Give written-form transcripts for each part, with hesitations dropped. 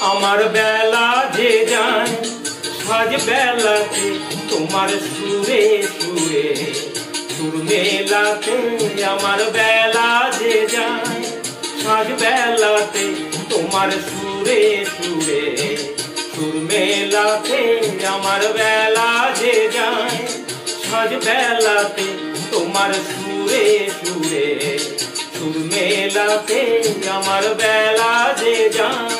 আমার বেলা যে যায় সাজ বেলাতে তোমার সুরে সুরে সুর মেলাতে। আমার বেলা যে যায় সাজ বেলাতে তোমার সুরে সুরে সুর মেলাতে। আমার বেলা যে যায় সাজ বেলাতে তোমার সুরে সুরে সুর মেলাতে। আমার বেলা যে যায়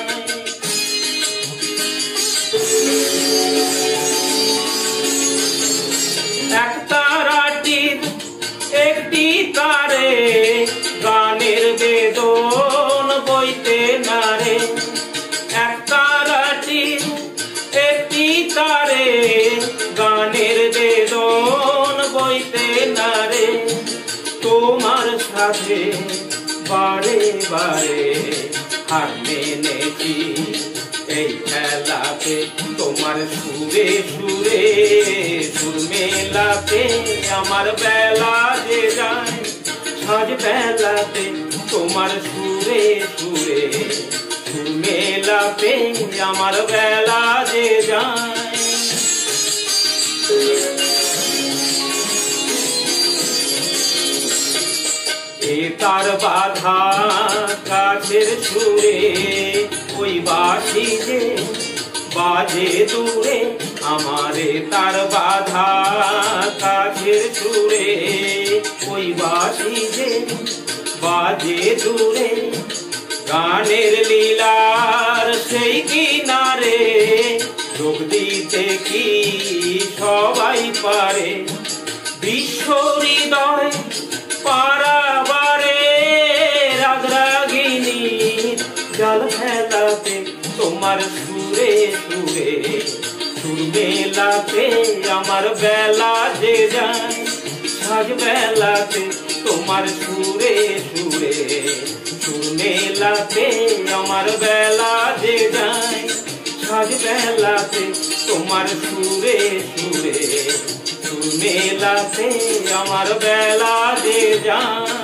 এক তারাটির একটি তারে গানের বেদন বইতে নারে। এক তারাটির একটি তারে গানের বেদন বইতে নারে। তোমার সাথে বারে বারে হার মেনেছি এই খেলাতে তোমার সুরে সুরে সুর মেলাতে। আমার বেলা যে যায় সাজ বেলাতে তোমার সুরে সুরে সুর মেলাতে। আমার বেলা যে যায় এ তার বাধা কাছের সুরে ওই বাঁশি যে বাজে দূরে। আমারে তার বাধা কাছের সুরে ওই বাঁশি যে বাজে দূরে। গানের লীলার সেই কিনারে যোগ দিতে কি সবাই পারে। বিশ্ব হৃদয় পারাবারে রাগরাগিনী জল ফেলাতে তোমার সুরে সুরে সুর মেলাতে। আমার বেলা যে যায় সাজ বেলাতে তোমার সুরে সুরে সুর মেলাতে। আমার বেলা যে যায় সাজ বেলাতে তোমার সুরে সুরে সুর মেলাতে। আমার বেলা যে যায়।